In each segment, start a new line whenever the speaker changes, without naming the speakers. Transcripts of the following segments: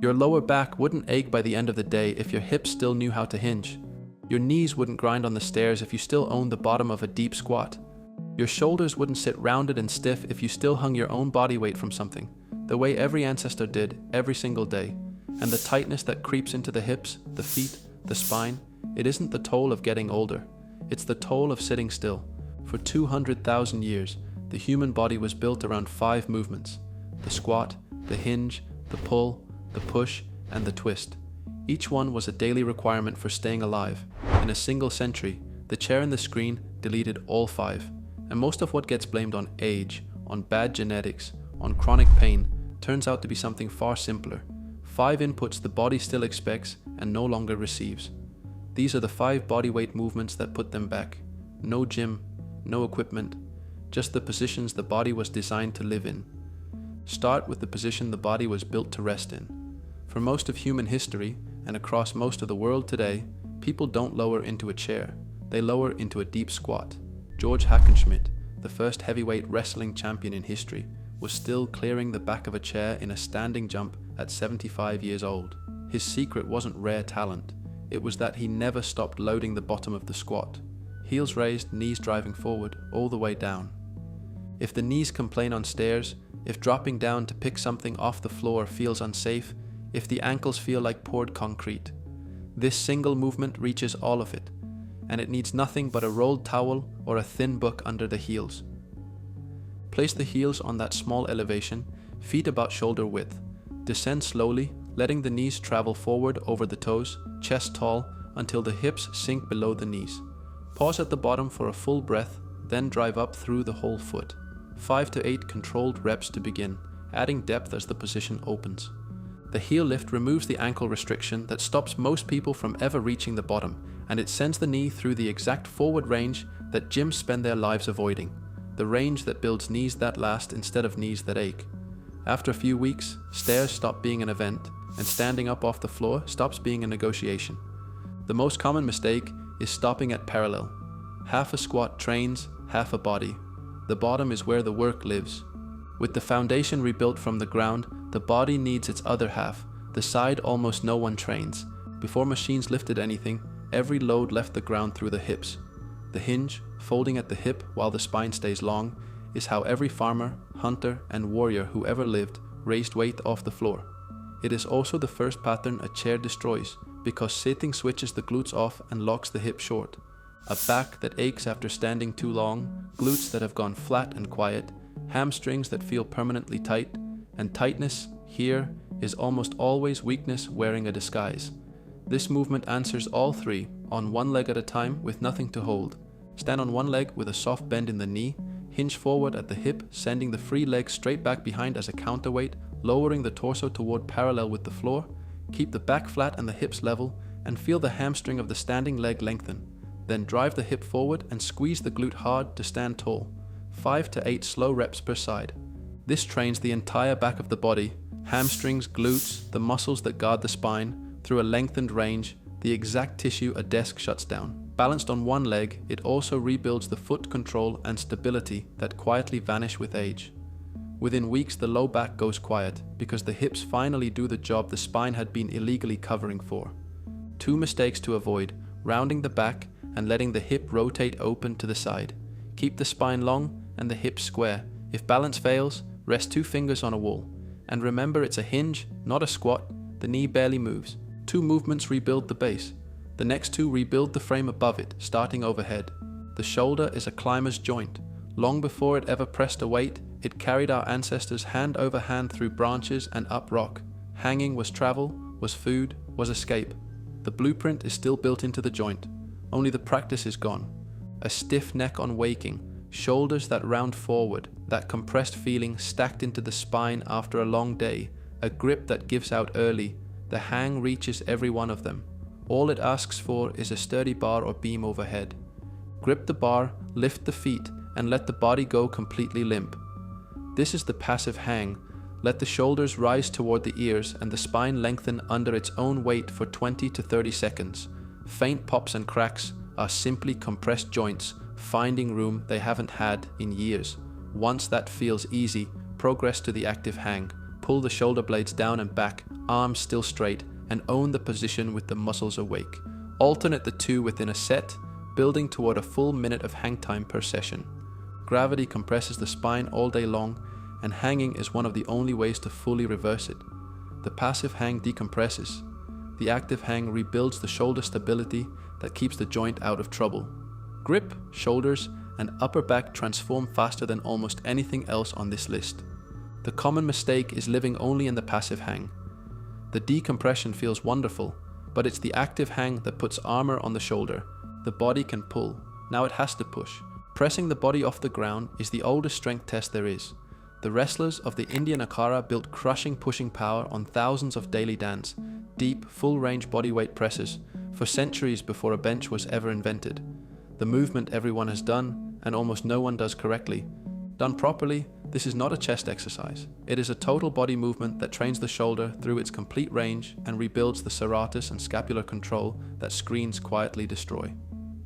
Your lower back wouldn't ache by the end of the day if your hips still knew how to hinge. Your knees wouldn't grind on the stairs if you still owned the bottom of a deep squat. Your shoulders wouldn't sit rounded and stiff if you still hung your own body weight from something, the way every ancestor did every single day. And the tightness that creeps into the hips, the feet, the spine, it isn't the toll of getting older. It's the toll of sitting still. For 200,000 years, the human body was built around 5 movements: the squat, the hinge, the pull, the push, and the twist. Each one was a daily requirement for staying alive. In a single century, the chair and the screen deleted all 5. And most of what gets blamed on age, on bad genetics, on chronic pain, turns out to be something far simpler. 5 inputs the body still expects and no longer receives. These are the 5 bodyweight movements that put them back. No gym, no equipment, just the positions the body was designed to live in. Start with the position the body was built to rest in. For most of human history, and across most of the world today, people don't lower into a chair, they lower into a deep squat. George Hackenschmidt, the first heavyweight wrestling champion in history, was still clearing the back of a chair in a standing jump at 75 years old. His secret wasn't rare talent, it was that he never stopped loading the bottom of the squat. Heels raised, knees driving forward, all the way down. If the knees complain on stairs, if dropping down to pick something off the floor feels unsafe, if the ankles feel like poured concrete, this single movement reaches all of it, and it needs nothing but a rolled towel or a thin book under the heels. Place the heels on that small elevation, feet about shoulder width. Descend slowly, letting the knees travel forward over the toes, chest tall, until the hips sink below the knees. Pause at the bottom for a full breath, then drive up through the whole foot. 5 to 8 controlled reps to begin, adding depth as the position opens. The heel lift removes the ankle restriction that stops most people from ever reaching the bottom, and it sends the knee through the exact forward range that gyms spend their lives avoiding, the range that builds knees that last instead of knees that ache. After a few weeks, stairs stop being an event, and standing up off the floor stops being a negotiation. The most common mistake is stopping at parallel. Half a squat trains, half a body. The bottom is where the work lives. With the foundation rebuilt from the ground, the body needs its other half, the side almost no one trains. Before machines lifted anything, every load left the ground through the hips. The hinge, folding at the hip while the spine stays long, is how every farmer, hunter, and warrior who ever lived raised weight off the floor. It is also the first pattern a chair destroys, because sitting switches the glutes off and locks the hip short. A back that aches after standing too long, glutes that have gone flat and quiet, hamstrings that feel permanently tight, and tightness, here, is almost always weakness wearing a disguise. This movement answers all 3, on one leg at a time with nothing to hold. Stand on one leg with a soft bend in the knee, hinge forward at the hip, sending the free leg straight back behind as a counterweight, lowering the torso toward parallel with the floor. Keep the back flat and the hips level, and feel the hamstring of the standing leg lengthen. Then drive the hip forward and squeeze the glute hard to stand tall. 5 to 8 slow reps per side. This trains the entire back of the body, hamstrings, glutes, the muscles that guard the spine, through a lengthened range, the exact tissue a desk shuts down. Balanced on one leg, it also rebuilds the foot control and stability that quietly vanish with age. Within weeks, the low back goes quiet, because the hips finally do the job the spine had been illegally covering for. 2 mistakes to avoid: rounding the back and letting the hip rotate open to the side. Keep the spine long and the hips square. If balance fails, rest 2 fingers on a wall. And remember, it's a hinge, not a squat. The knee barely moves. 2 movements rebuild the base. The next 2 rebuild the frame above it, starting overhead. The shoulder is a climber's joint. Long before it ever pressed a weight, it carried our ancestors hand over hand through branches and up rock. Hanging was travel, was food, was escape. The blueprint is still built into the joint. Only the practice is gone. A stiff neck on waking, shoulders that round forward, that compressed feeling stacked into the spine after a long day, a grip that gives out early. The hang reaches every one of them. All it asks for is a sturdy bar or beam overhead. Grip the bar, lift the feet, and let the body go completely limp. This is the passive hang. Let the shoulders rise toward the ears and the spine lengthen under its own weight for 20 to 30 seconds. Faint pops and cracks are simply compressed joints finding room they haven't had in years. Once that feels easy, progress to the active hang. Pull the shoulder blades down and back, arms still straight, and own the position with the muscles awake. Alternate the two within a set, building toward a full minute of hang time per session. Gravity compresses the spine all day long, and hanging is one of the only ways to fully reverse it. The passive hang decompresses. The active hang rebuilds the shoulder stability that keeps the joint out of trouble. Grip, shoulders, and upper back transform faster than almost anything else on this list. The common mistake is living only in the passive hang. The decompression feels wonderful, but it's the active hang that puts armor on the shoulder. The body can pull, now it has to push. Pressing the body off the ground is the oldest strength test there is. The wrestlers of the Indian Akhara built crushing pushing power on thousands of daily dance, deep, full-range bodyweight presses, for centuries before a bench was ever invented. The movement everyone has done, and almost no one does correctly. Done properly, this is not a chest exercise. It is a total body movement that trains the shoulder through its complete range and rebuilds the serratus and scapular control that screens quietly destroy.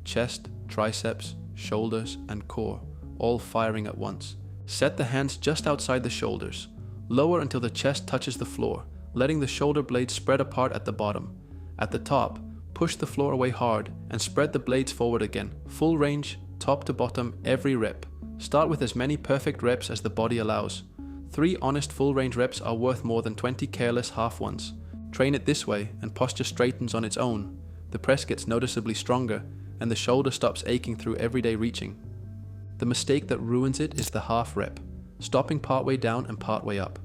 Chest, triceps, shoulders, and core, all firing at once. Set the hands just outside the shoulders. Lower until the chest touches the floor, letting the shoulder blades spread apart at the bottom. At the top, push the floor away hard and spread the blades forward again. Full range, top to bottom, every rep. Start with as many perfect reps as the body allows. 3 honest full range reps are worth more than 20 careless half ones. Train it this way and posture straightens on its own. The press gets noticeably stronger and the shoulder stops aching through everyday reaching. The mistake that ruins it is the half rep, stopping partway down and partway up.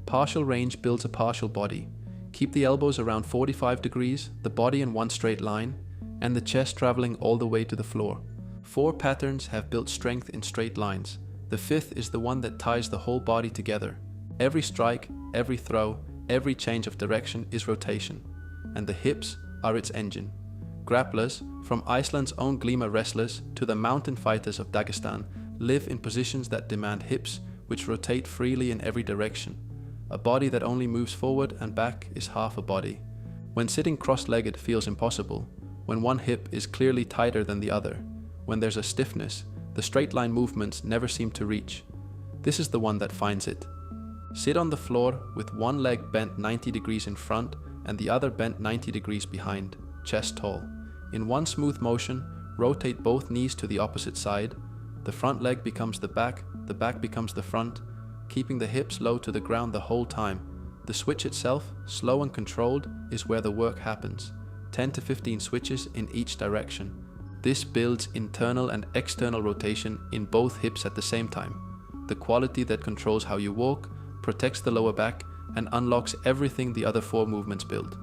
Partial range builds a partial body. Keep the elbows around 45 degrees, the body in one straight line, and the chest traveling all the way to the floor. 4 patterns have built strength in straight lines. The 5th is the one that ties the whole body together. Every strike, every throw, every change of direction is rotation, and the hips are its engine. Grapplers, from Iceland's own Glima wrestlers to the mountain fighters of Dagestan, live in positions that demand hips which rotate freely in every direction. A body that only moves forward and back is half a body. When sitting cross-legged feels impossible, when one hip is clearly tighter than the other, when there's a stiffness, the straight line movements never seem to reach. This is the one that finds it. Sit on the floor with one leg bent 90 degrees in front and the other bent 90 degrees behind, chest tall. In one smooth motion, rotate both knees to the opposite side. The front leg becomes the back becomes the front, keeping the hips low to the ground the whole time. The switch itself, slow and controlled, is where the work happens. 10 to 15 switches in each direction. This builds internal and external rotation in both hips at the same time. The quality that controls how you walk, protects the lower back, and unlocks everything the other 4 movements build.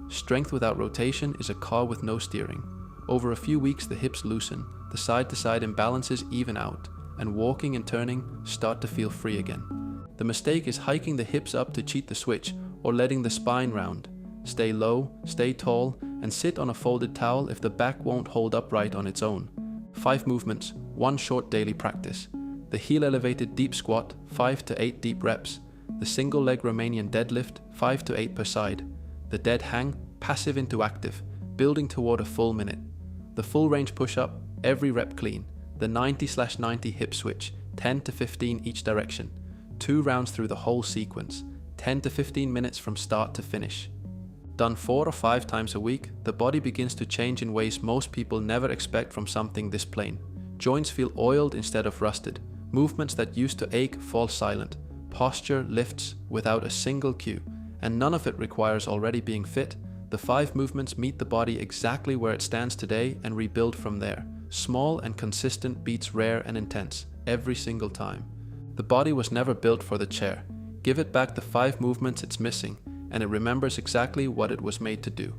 Strength without rotation is a car with no steering. Over a few weeks the hips loosen, the side-to-side imbalances even out, and walking and turning start to feel free again. The mistake is hiking the hips up to cheat the switch or letting the spine round. Stay low, stay tall, and sit on a folded towel if the back won't hold upright on its own. 5 movements, 1 short daily practice. The heel elevated deep squat, 5 to 8 deep reps. The single leg Romanian deadlift, 5 to 8 per side. The dead hang, passive into active, building toward a full minute. The full range push-up, every rep clean. The 90/90 hip switch, 10 to 15 each direction. 2 rounds through the whole sequence, 10 to 15 minutes from start to finish. Done 4 or 5 times a week, the body begins to change in ways most people never expect from something this plain. Joints feel oiled instead of rusted. Movements that used to ache fall silent. Posture lifts without a single cue, and none of it requires already being fit. The 5 movements meet the body exactly where it stands today and rebuild from there. Small and consistent beats rare and intense, every single time. The body was never built for the chair. Give it back the 5 movements it's missing, and it remembers exactly what it was made to do.